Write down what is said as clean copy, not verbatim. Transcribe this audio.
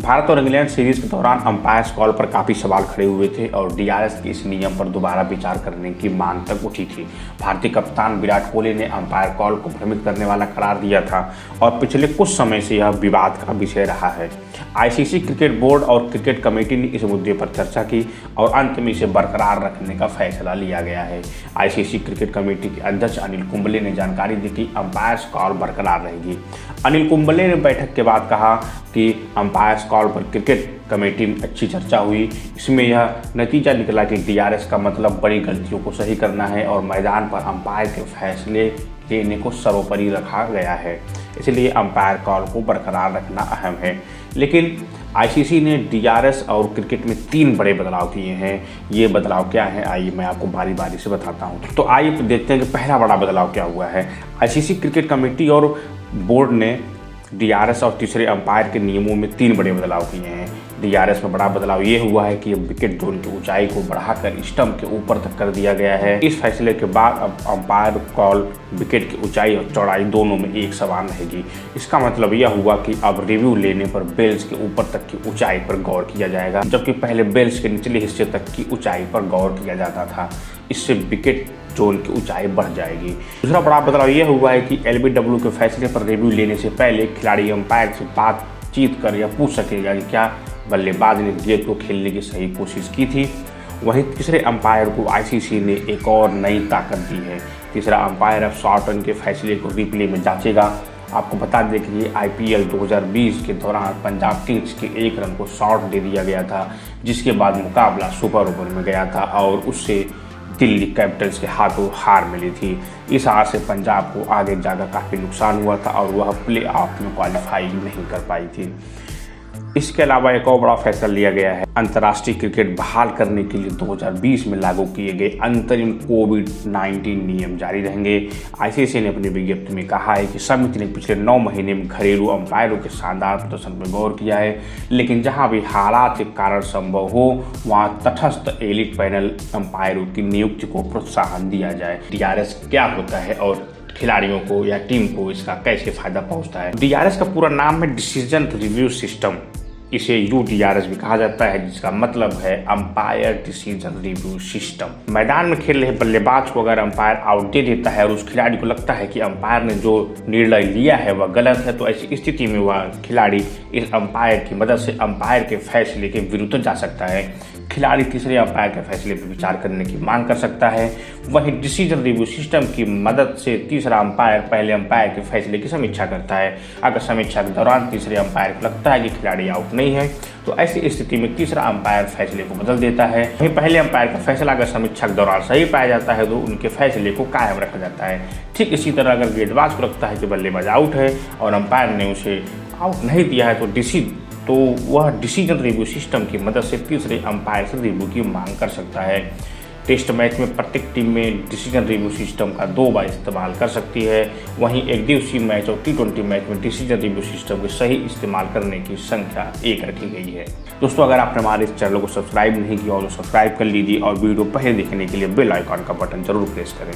भारत और England series के दौरान अंपायर्स कॉल पर काफ़ी सवाल खड़े हुए थे और डीआरएस के इस नियम पर दोबारा विचार करने की मांग तक उठी थी। भारतीय कप्तान विराट कोहली ने अंपायर कॉल को भ्रमित करने वाला करार दिया था और पिछले कुछ समय से यह विवाद का विषय रहा है। आईसीसी क्रिकेट बोर्ड और क्रिकेट कमेटी ने इस मुद्दे पर चर्चा की और अंत में इसे बरकरार रखने का फैसला लिया गया है। आईसीसी क्रिकेट कमेटी के अध्यक्ष अनिल कुंबले ने जानकारी दी कि अंपायर्स कॉल बरकरार रहेगी। अनिल कुंबले ने बैठक के बाद कहा कि अंपायर्स कॉल पर क्रिकेट कमेटी में अच्छी चर्चा हुई। इसमें यह नतीजा निकला कि डीआरएस का मतलब बड़ी गलतियों को सही करना है और मैदान पर अंपायर के फैसले लेने को सर्वोपरि रखा गया है, इसलिए अंपायर कॉल को बरकरार रखना अहम है। लेकिन आईसीसी ने डीआरएस और क्रिकेट में 3 बड़े बदलाव किए हैं। ये बदलाव क्या है, आइए मैं आपको बारी बारी से बताता हूँ। तो आइए देखते हैं कि पहला बड़ा बदलाव क्या हुआ है। आईसीसी क्रिकेट कमेटी और बोर्ड ने डीआरएस और तीसरे अंपायर के नियमों में 3 बड़े बदलाव किए हैं। डीआरएस में बड़ा बदलाव ये हुआ है कि विकेट जोन की ऊंचाई को बढ़ाकर स्टंप के ऊपर तक कर दिया गया है। इस फैसले के बाद अब अंपायर कॉल विकेट की ऊंचाई और चौड़ाई दोनों में एक समान रहेगी। इसका मतलब यह हुआ कि अब रिव्यू लेने पर बेल्स के ऊपर तक की ऊंचाई पर गौर किया जाएगा, जबकि पहले बेल्स के निचले हिस्से तक की ऊंचाई पर गौर किया जाता था। इससे विकेट जोन की ऊंचाई बढ़ जाएगी। दूसरा बड़ा बदलाव यह हुआ है कि एलबीडब्ल्यू के फैसले पर रिव्यू लेने से पहले खिलाड़ी अंपायर से बातचीत कर या पूछ सकेगा कि क्या बल्लेबाज ने गेंद को खेलने की सही कोशिश की थी। वहीं तीसरे अंपायर को आईसीसी ने एक और नई ताकत दी है। तीसरा अंपायर अब शॉर्ट रन के फैसले को रिप्ले में जांचेगा। आपको बता दें कि आईपीएल 2020 के दौरान पंजाब किंग्स के 1 रन को शॉर्ट दे दिया गया था, जिसके बाद मुकाबला सुपर ओवर में गया था और उससे दिल्ली कैपिटल्स के हाथों हार मिली थी। इस हार से पंजाब को आगे जाकर काफ़ी नुकसान हुआ था और वह प्ले ऑफ में क्वालिफाई नहीं कर पाई थी। इसके अलावा एक और बड़ा फैसला लिया गया है। अंतर्राष्ट्रीय क्रिकेट बहाल करने के लिए 2020 में लागू किए गए अंतरिम कोविड-19 नियम जारी रहेंगे। आईसीसी ने अपनी विज्ञप्ति में कहा है कि समिति ने पिछले 9 महीने में घरेलू अंपायरों के शानदार प्रदर्शन पर गौर किया है, लेकिन जहां भी हालात के कारण संभव हो वहां तटस्थ एलिट पैनल अंपायरों की नियुक्ति को प्रोत्साहन दिया जाए। डीआरएस क्या होता है और खिलाड़ियों को या टीम को इसका कैसे फायदा पहुंचता है। डीआरएस का पूरा नाम है डिसीजन रिव्यू सिस्टम। इसे यूडीआरएस भी कहा जाता है, जिसका मतलब है अंपायर डिसीजन रिव्यू सिस्टम। मैदान में खेल रहे बल्लेबाज को अगर अंपायर आउट दे देता है और उस खिलाड़ी को लगता है कि अंपायर ने जो निर्णय लिया है वह गलत है, तो ऐसी स्थिति में वह खिलाड़ी इस अंपायर की मदद से अंपायर के फैसले के विरुद्ध जा सकता है। खिलाड़ी तीसरे अंपायर के फैसले पर विचार करने की मांग कर सकता है। वहीं डिसीजन रिव्यू सिस्टम की मदद से तीसरा अंपायर पहले अंपायर के फैसले की समीक्षा करता है। अगर समीक्षा के दौरान तीसरे अंपायर को लगता है कि खिलाड़ी आउट नहीं है, तो ऐसी स्थिति में तीसरा अंपायर फैसले को बदल देता है। वहीं पहले अंपायर का फैसला अगर समीक्षा के दौरान सही पाया जाता है तो उनके फैसले को कायम रखा जाता है। ठीक इसी तरह अगर गेंदबाज को लगता है कि बल्लेबाज आउट है और अंपायर ने उसे आउट नहीं दिया है तो वह डिसीजन रिव्यू सिस्टम की मदद से तीसरे अंपायर से रिव्यू की मांग कर सकता है। टेस्ट मैच में प्रत्येक टीम में डिसीजन रिव्यू सिस्टम का 2 बार इस्तेमाल कर सकती है। वहीं एक दिवसीय मैच और T20 मैच में डिसीजन रिव्यू सिस्टम के सही इस्तेमाल करने की संख्या 1 रखी गई है। दोस्तों, अगर आपने हमारे इस चैनल को सब्सक्राइब नहीं किया और सब्सक्राइब कर लीजिए और वीडियो पहले देखने के लिए बेल आइकॉन का बटन जरूर प्रेस करें।